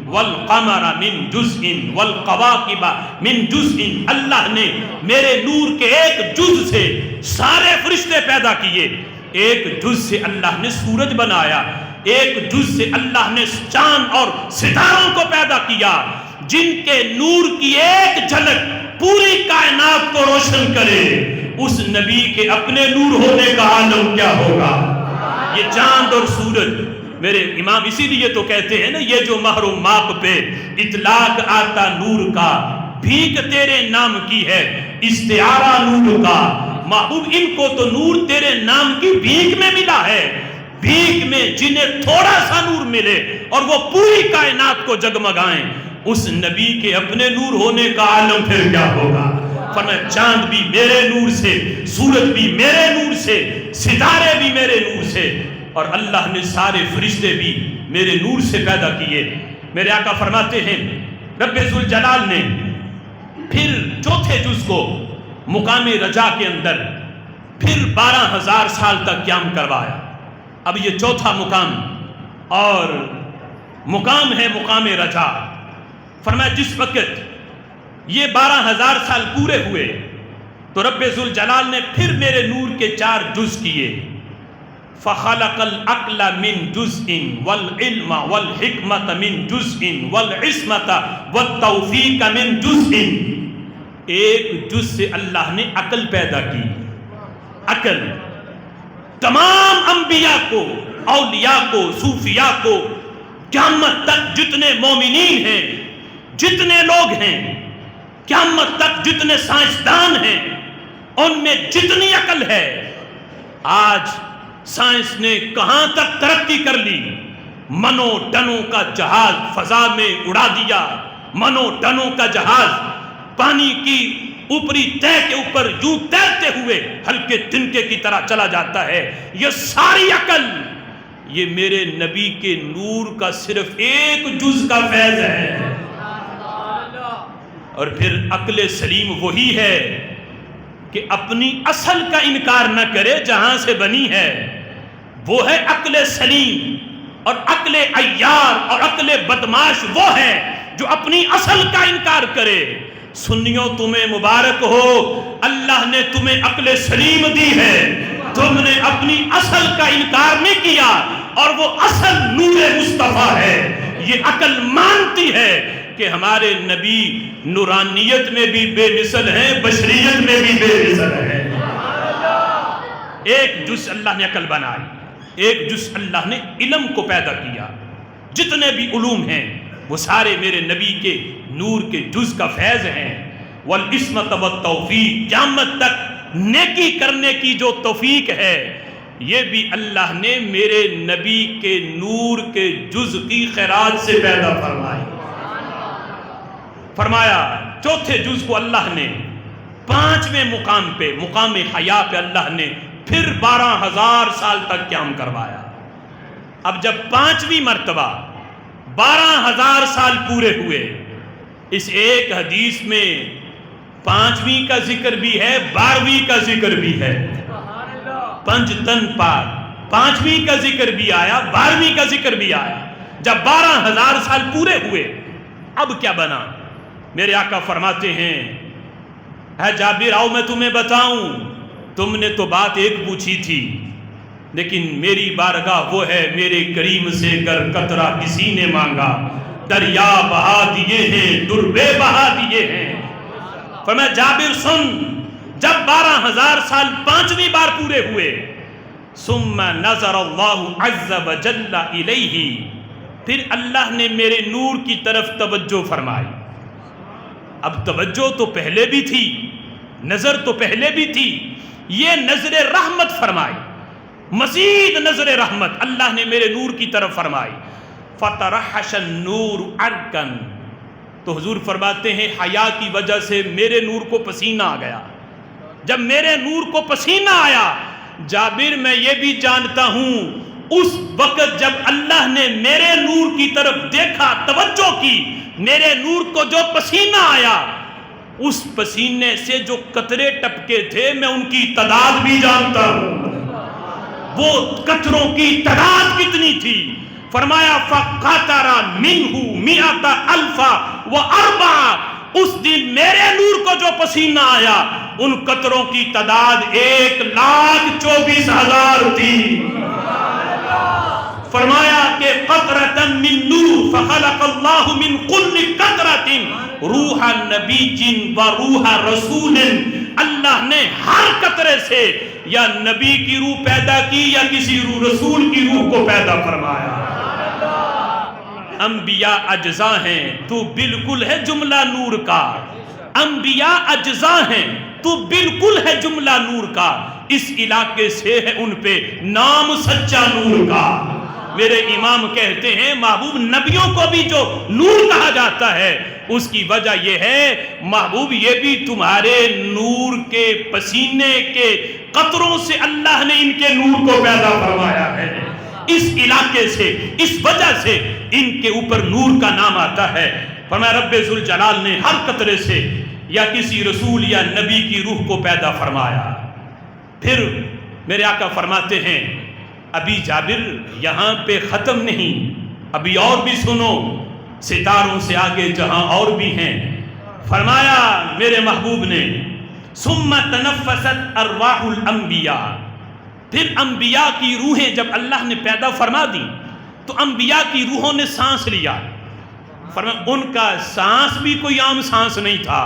والقمر من جزء والقواقب من جزء۔ اللہ نے میرے نور کے ایک جز سے سارے فرشتے پیدا کیے، ایک جز سے اللہ نے سورج بنایا، ایک جز سے اللہ نے چاند اور ستاروں کو پیدا کیا، جن کے نور کی ایک جھلک پوری کائنات کو روشن کرے۔ اس نبی کے اپنے نور ہونے کا عالم کیا ہوگا؟ یہ چاند اور سورج، میرے امام اسی لیے تو کہتے ہیں نا، یہ جو مہر و ماپ پہ اطلاق آتا نور کا، بھیک تیرے نام کی ہے استعارہ نور کا۔ محبوب ان کو تو نور تیرے نام کی بھیک میں ملا ہے، بھیک میں جنہیں تھوڑا سا نور ملے اور وہ پوری کائنات کو جگمگائیں، اس نبی کے اپنے نور ہونے کا عالم پھر کیا ہوگا؟ فرمایا چاند بھی میرے نور سے، سورج بھی میرے نور سے، ستارے بھی میرے نور سے، اور اللہ نے سارے فرشتے بھی میرے نور سے پیدا کیے۔ میرے آقا فرماتے ہیں رب ذوالجلال نے پھر چوتھے جز کو مقام رجا کے اندر پھر 12,000 سال تک قیام کروایا۔ اب یہ چوتھا مقام اور مقام ہے مقام رجا۔ فرمایا جس وقت یہ 12,000 سال پورے ہوئے تو رب ذوالجلال نے پھر میرے نور کے 4 جز کیے۔ فخلق العقل من جزء والعلم والحکمت من جزء والعصمت والتوفیق من جزء۔ ایک جز سے اللہ نے عقل پیدا کی۔ عقل تمام انبیاء کو، اولیاء کو، صوفیاء کو، قیامت تک جتنے مومنین ہیں، جتنے لوگ ہیں، قیامت تک جتنے سائنسدان ہیں، ان میں جتنی عقل ہے، آج سائنس نے کہاں تک ترقی کر لی، منو ٹنوں کا جہاز فضا میں اڑا دیا، منو ٹنوں کا جہاز پانی کی اوپری تہ کے اوپر یوں تیرتے ہوئے ہلکے تنکے کی طرح چلا جاتا ہے۔ یہ ساری عقل یہ میرے نبی کے نور کا صرف ایک جز کا فیض ہے۔ اور پھر عقل سلیم وہی ہے کہ اپنی اصل کا انکار نہ کرے جہاں سے بنی ہے، وہ ہے عقل سلیم۔ اور عقل عیار اور عقل بدماش وہ ہے جو اپنی اصل کا انکار کرے۔ سنیوں تمہیں مبارک ہو، اللہ نے تمہیں عقل سلیم دی ہے، تم نے اپنی اصل کا انکار نہیں کیا، اور وہ اصل نور مصطفیٰ ہے۔ یہ عقل مانتی ہے کہ ہمارے نبی نورانیت میں بھی بے مثل ہیں، بشریت میں بھی بے مثل ہیں۔ ایک جز اللہ نے عقل بنائی، ایک جز اللہ نے علم کو پیدا کیا۔ جتنے بھی علوم ہیں وہ سارے میرے نبی کے نور کے جز کا فیض ہیں۔ والعصمت والتوفیق، قیامت تک نیکی کرنے کی جو توفیق ہے یہ بھی اللہ نے میرے نبی کے نور کے جز کی خیرات سے پیدا فرمائی۔ فرمایا چوتھے جز کو اللہ نے 5ویں مقام پہ، مقام حیا پہ اللہ نے پھر 12,000 سال تک قیام کروایا۔ اب جب 5ویں مرتبہ 12,000 سال پورے ہوئے، اس ایک حدیث میں 5ویں کا ذکر بھی ہے، 12ویں کا ذکر بھی ہے۔ پنج تن پار 5ویں کا ذکر بھی آیا، 12ویں کا ذکر بھی آیا۔ جب 12,000 سال پورے ہوئے اب کیا بنا؟ میرے آقا فرماتے ہیں، اے جابر آؤ میں تمہیں بتاؤں، تم نے تو بات ایک پوچھی تھی، لیکن میری بارگاہ وہ ہے میرے کریم سے گر قطرہ کسی نے مانگا، دریا بہا دیے ہیں، دربے بہا دیے ہیں۔ فرمایا جابر سن، جب 12,000 سال 5ویں بار پورے ہوئے، ثم نظر اللہ عز وجل الیہ، پھر اللہ نے میرے نور کی طرف توجہ فرمائی۔ اب توجہ تو پہلے بھی تھی، نظر تو پہلے بھی تھی، یہ نظر رحمت فرمائی، مزید نظر رحمت اللہ نے میرے نور کی طرف فرمائی۔ فترحش النور عرقاً، تو حضور فرماتے ہیں حیا کی وجہ سے میرے نور کو پسینہ آ گیا۔ جب میرے نور کو پسینہ آیا، جابر میں یہ بھی جانتا ہوں اس وقت جب اللہ نے میرے نور کی طرف دیکھا، توجہ کی، میرے نور کو جو پسینہ آیا، اس پسینے سے جو قطرے ٹپکے تھے میں ان کی تعداد بھی جانتا ہوں۔ وہ قطروں کی تعداد کتنی تھی؟ فرمایا فَقَطَرَ مِنْهُ 100,000 وَأَرْبَعَ، اس دن میرے نور کو جو پسینہ آیا ان قطروں کی تعداد 1,24,000 تھی۔ فرمایا کہ قطرة من نور فخلق اللہ من كل قطرة روح نبی و روح رسول، اللہ نے ہر قطرے سے یا نبی کی روح پیدا کی یا کسی روح رسول کی روح کو پیدا فرمایا۔ انبیاء اجزاء ہیں، تو بالکل ہے جملہ نور کا۔ انبیاء اجزاء ہیں، تو بالکل ہے جملہ نور کا۔ اس علاقے سے ہے ان پہ نام سچا نور کا۔ میرے امام کہتے ہیں محبوب نبیوں کو بھی جو نور کہا جاتا ہے اس کی وجہ یہ ہے محبوب یہ بھی تمہارے نور کے پسینے کے قطروں سے اللہ نے ان کے نور کو پیدا فرمایا ہے۔ اس علاقے سے، اس وجہ سے ان کے اوپر نور کا نام آتا ہے۔ فرمایا رب ذوالجلال نے ہر قطرے سے یا کسی رسول یا نبی کی روح کو پیدا فرمایا۔ پھر میرے آقا فرماتے ہیں ابھی جابر یہاں پہ ختم نہیں، ابھی اور بھی سنو، ستاروں سے آگے جہاں اور بھی ہیں۔ فرمایا میرے محبوب نے ثم تنفست ارواح الانبیاء، پھر انبیاء کی روحیں جب اللہ نے پیدا فرما دی تو انبیاء کی روحوں نے سانس لیا۔ فرمایا ان کا سانس بھی کوئی عام سانس نہیں تھا۔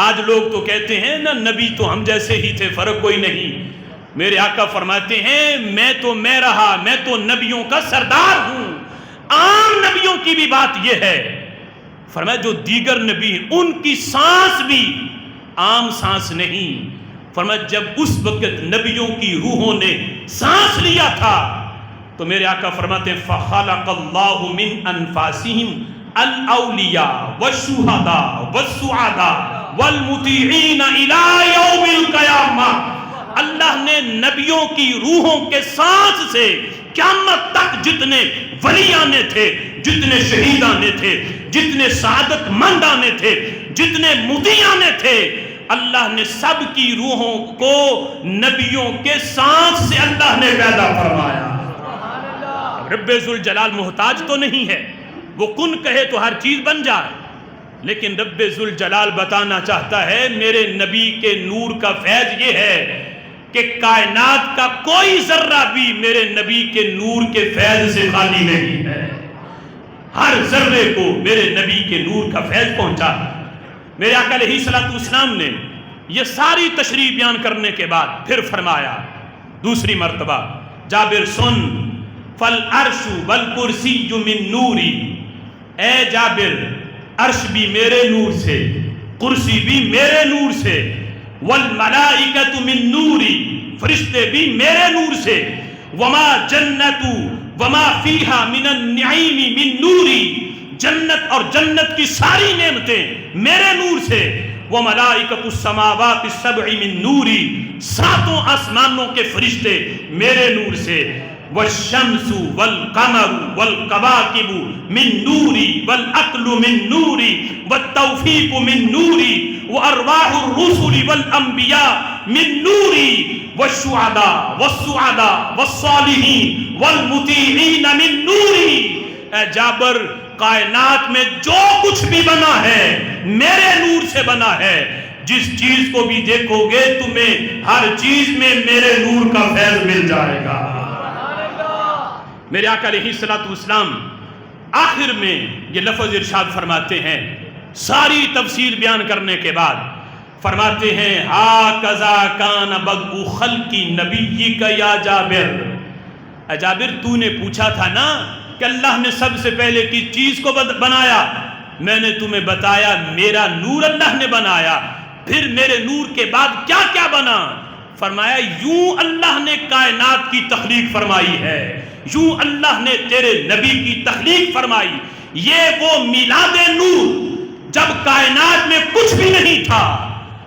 آج لوگ تو کہتے ہیں نا نبی تو ہم جیسے ہی تھے، فرق کوئی نہیں۔ میرے آقا فرماتے ہیں میں رہا، میں تو نبیوں کا سردار ہوں۔ عام نبیوں کی بھی بات یہ ہے، فرمایا جو دیگر نبی ہیں ان کی سانس بھی عام سانس نہیں۔ فرمایا جب اس وقت نبیوں کی روحوں نے سانس لیا تھا تو میرے آقا فرماتے ہیں فَخَلَقَ اللَّهُ مِنْ أَنفَاسِهِمْ الْأَوْلِيَاءَ وَالشُّهَدَاءَ وَالسُّعَدَاءَ وَالْمُطِيعِينَ إِلَى يَوْمِ الْقِيَامَةِ، اللہ نے نبیوں کی روحوں کے سانس سے قیامت تک جتنے ولی آنے تھے، جتنے شہید آنے تھے، جتنے سعادت مند آنے تھے، جتنے مطیع آنے تھے، اللہ نے سب کی روحوں کو نبیوں کے سانس سے اللہ نے پیدا فرمایا۔ رب ذوالجلال محتاج تو نہیں ہے، وہ کن کہے تو ہر چیز بن جائے، لیکن رب ذوالجلال بتانا چاہتا ہے میرے نبی کے نور کا فیض یہ ہے کہ کائنات کا کوئی ذرہ بھی میرے نبی کے نور کے فیض سے خالی نہیں ہے، ہر ذرے کو میرے نبی کے نور کا فیض پہنچا۔ میرے آقا علیہ الصلوۃ والسلام نے یہ ساری تشریح بیان کرنے کے بعد پھر فرمایا دوسری مرتبہ، جابر سن، فالعرش والکرسی من نوری، اے جابر عرش بھی میرے نور سے، کرسی بھی میرے نور سے، والملائکۃ من نوری، فرشتے بھی میرے نور سے، وما جنت وما فیہا من النعیم من نوری، جنت اور جنت کی ساری نعمتیں میرے نور سے، وملائکۃ السماوات السبع من نوری، ساتوں آسمانوں کے فرشتے میرے نور سے، والشمس والقمر والکواکب من نوری، والعقل من نوری، والتوفیق من نوری، وارواح الرسل والانبیاء من نوری، والشہداء والسعداء والصالحین والمطیعین من نوری۔ اے جابر، کائنات میں جو کچھ بھی بنا ہے میرے نور سے بنا ہے، جس چیز کو بھی دیکھو گے تمہیں ہر چیز میں میرے نور کا فیض مل جائے گا۔ میرے آقا علیہ الصلوۃ والسلام آخر میں یہ لفظ ارشاد فرماتے ہیں، ساری تفسیر بیان کرنے کے بعد فرماتے ہیں، ہاکذا کان بدء خلق نبیک یا جابر۔ اے جابر، تو نے پوچھا تھا نا کہ اللہ نے سب سے پہلے کس چیز کو بنایا، میں نے تمہیں بتایا میرا نور اللہ نے بنایا، پھر میرے نور کے بعد کیا کیا بنا؟ فرمایا یوں اللہ نے کائنات کی تخلیق فرمائی ہے، یوں اللہ نے تیرے نبی کی تخلیق فرمائی۔ یہ وہ میلاد نور جب کائنات میں کچھ بھی نہیں تھا،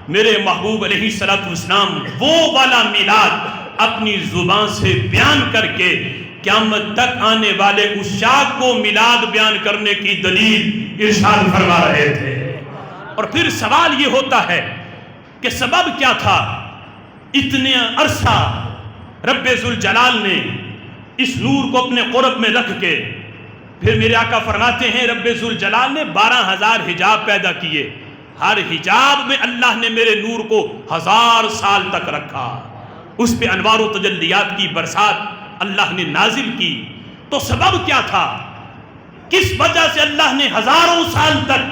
میرے محبوب علیہ الصلوۃ والسلام وہ والا میلاد اپنی زبان سے بیان کر کے قیامت تک آنے والے اس شاخ کو میلاد بیان کرنے کی دلیل ارشاد فرما رہے تھے۔ اور پھر سوال یہ ہوتا ہے کہ سبب کیا تھا؟ اتنے عرصہ رب ذوالجلال نے اس نور کو اپنے قرب میں رکھ کے، پھر میرے آقا فرماتے ہیں رب ذوالجلال نے 12,000 حجاب پیدا کیے، ہر حجاب میں اللہ نے میرے نور کو 1000 سال تک رکھا، اس پہ انوار و تجلیات کی برسات اللہ نے نازل کی۔ تو سبب کیا تھا؟ کس وجہ سے اللہ نے ہزاروں سال تک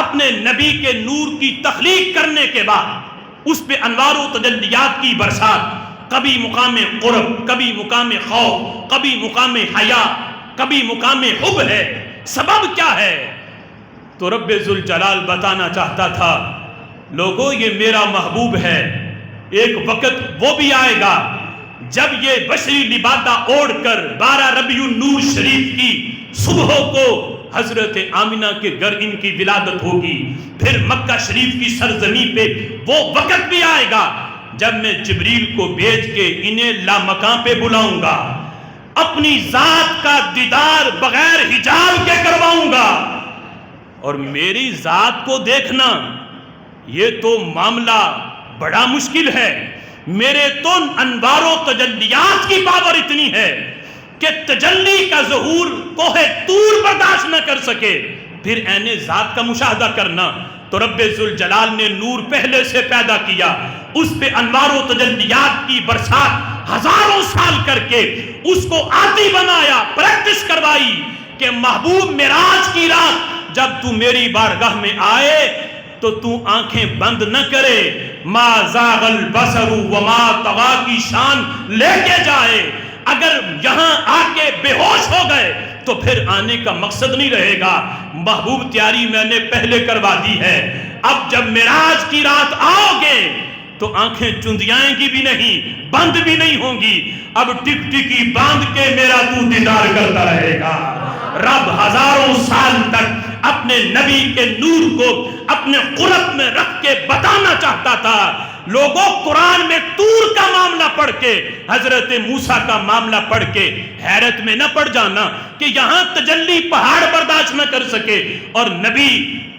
اپنے نبی کے نور کی تخلیق کرنے کے بعد اس پہ انوار و تجلیات کی برسات، کبھی مقام قرب، کبھی مقام خوف، کبھی مقام حیا، کبھی مقام حب ہے؟ سبب کیا ہے؟ تو رب ذوالجلال بتانا چاہتا تھا، لوگوں یہ میرا محبوب ہے، ایک وقت وہ بھی آئے گا جب یہ بشری لبادہ اوڑھ کر 12 ربیع النور شریف کی صبح کو حضرت آمنہ کے گھر ان کی ولادت ہوگی، پھر مکہ شریف کی سرزمین پہ وہ وقت بھی آئے گا جب میں جبریل کو بھیج کے انہیں لامکان پہ بلاؤں گا، اپنی ذات کا دیدار بغیر حجاب کے کرواؤں گا۔ اور میری ذات کو دیکھنا یہ تو معاملہ بڑا مشکل ہے، میرے تو انوار و تجلیات کی پاور اتنی ہے کہ تجلی کا ظہور کوہ طور برداشت نہ کر سکے، پھر عین ذات کا مشاہدہ کرنا۔ تو رب ذوالجلال نے نور پہلے سے پیدا کیا، اس پہ انوار و تجلیات کی برسات ہزاروں سال کر کے اس کو عادی بنایا، پریکٹس کروائی کہ محبوب معراج کی رات جب تو میری بارگاہ میں آئے تو تو آنکھیں بند نہ کرے، ما زاغ البصر وما طغى کی شان لے کے جائے۔ اگر یہاں آ کے بے ہوش ہو گئے تو پھر آنے کا مقصد نہیں رہے گا۔ محبوب تیاری میں نے پہلے کروا دی ہے، اب جب معراج کی رات آؤ گے تو آنکھیں چندیائیں گی بھی نہیں، بند بھی نہیں ہوں گی، اب ٹک ٹکی باندھ کے میرا تو دیدار کرتا رہے گا۔ رب ہزاروں سال تک اپنے نبی کے نور کو اپنے قرب میں رکھ کے بتانا چاہتا تھا۔ لوگوں قرآن میں طور کا معاملہ پڑھ کے، حضرت موسیٰ کا معاملہ پڑھ کے حیرت میں نہ پڑ جانا کہ یہاں تجلی پہاڑ برداشت نہ کر سکے اور نبی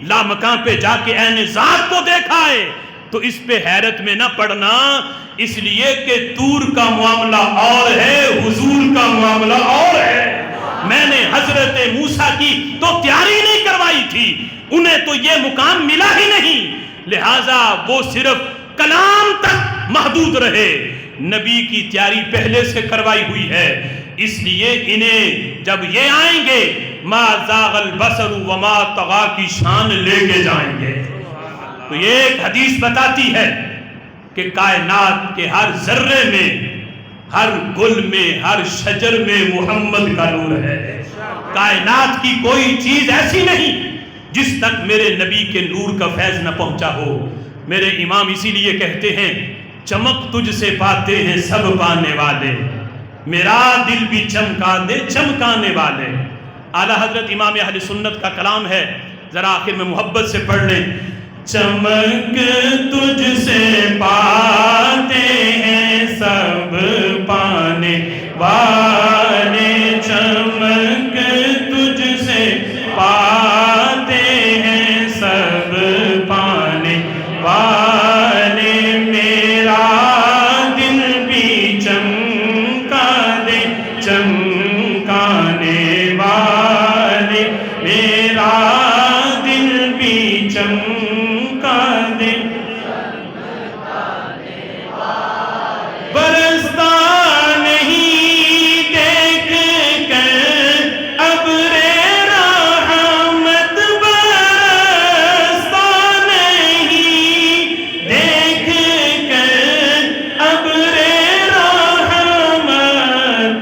لامکان پہ جا کے عین ذات کو دیکھائے، تو اس پہ حیرت میں نہ پڑنا، اس لیے کہ طور کا معاملہ اور ہے، حضور کا معاملہ اور ہے۔ میں نے حضرت موسیٰ کی تو تیاری نہیں کروائی تھی، انہیں تو یہ مقام ملا ہی نہیں، لہٰذا وہ صرف کلام تک محدود رہے۔ نبی کی تیاری پہلے سے کروائی ہوئی ہے، اس لیے انہیں جب یہ آئیں گے ما زاغ البصر وما طغى کی شان لے کے جائیں گے۔ تو یہ ایک حدیث بتاتی ہے کہ کائنات کے ہر ذرے میں، ہر گل میں، ہر شجر میں محمد کا نور ہے۔ کائنات کی کوئی چیز ایسی نہیں جس تک میرے نبی کے نور کا فیض نہ پہنچا ہو۔ میرے امام اسی لیے کہتے ہیں چمک تجھ سے پاتے ہیں سب پانے والے، میرا دل بھی چمکا دے چمکانے والے۔ اعلیٰ حضرت امام اہل سنت کا کلام ہے، ذرا آخر میں محبت سے پڑھ لیں۔ چمک تجھ سے پاتے ہیں سب پانے والے، چمک تجھ سے پاتے ہیں سب پانے والے، میرا دل بھی چمکا دے چمکانے والے، میرا دل بھی چمکا دے برستا نہیں دیکھ کر ابر رحمت، برستا نہیں دیکھ کر ابر رحمت،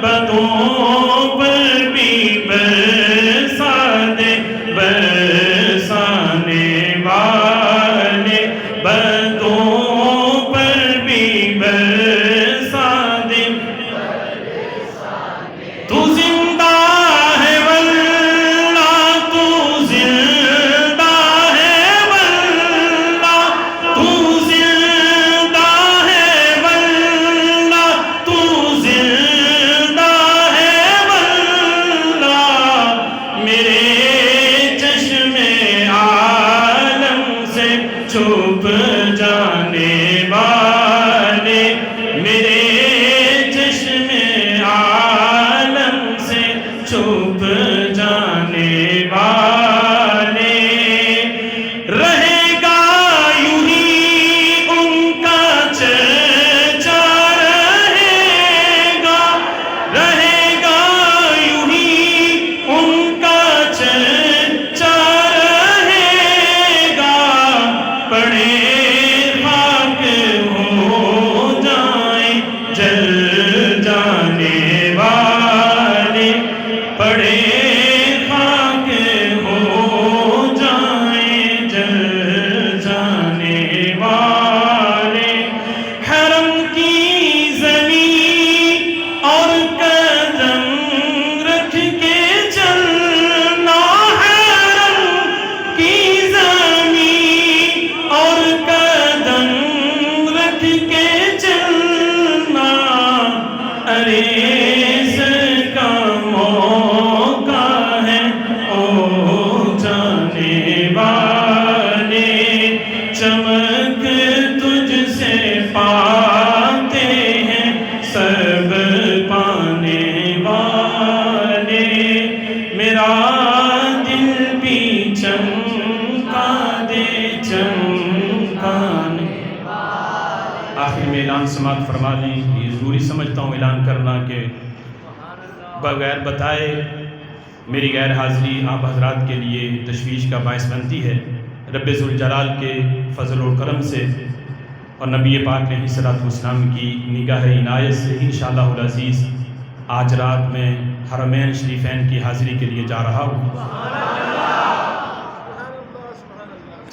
بدوں پر بھی برسا دے برسانے والے، بدوں پر بھی برسا دے۔ تو زندہ ہے واللہ، تو زندہ ہے واللہ، تو زندہ ہے واللہ، تو زندہ ہے واللہ، میرے چشم عالم سے چھپ جانے والے، میرے چشم عالم سے چھپ جانے والے، رہے گا یوں ہی ان کا چرچا، رہے گا یوں ہی ان کا چرچا رہے گا، پڑے خاک ہو جائیں جل جانے والے، پڑے خاک ہو جائیں جل جانے والے، حرم کی زمین اور قدم رکھ کے چلنا، حرم کی زمین اور قدم رکھ کے چلنا، ارے اس کا موقع ہے او جانے والے، چمک تجھ سے پاتے ہیں سب پانے والے، میرا دل بھی چمکا دے چمکانے۔ آخر میں اعلان سماعت فرما لیں، یہ ضروری سمجھتا ہوں اعلان کرنا کہ بغیر بتائے میری غیر حاضری آپ حضرات کے لیے تشویش کا باعث بنتی ہے۔ رب ذوالجلال کے فضل و کرم سے اور نبی پاک علیہ الصلوۃ والسلام کی نگاہ عنایت سے انشاءاللہ العزیز آج رات میں حرمین شریفین کی حاضری کے لیے جا رہا ہوں۔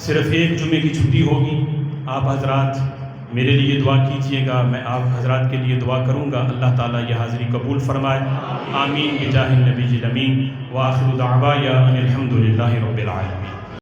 صرف ایک جمعے کی چھٹی ہوگی، آپ حضرات میرے لیے دعا کیجئے گا، میں آپ حضرات کے لیے دعا کروں گا، اللہ تعالیٰ یہ حاضری قبول فرمائے، آمین بجاہ النبی الامین، وآخر دعوایا ان الحمدللہ رب العالمین۔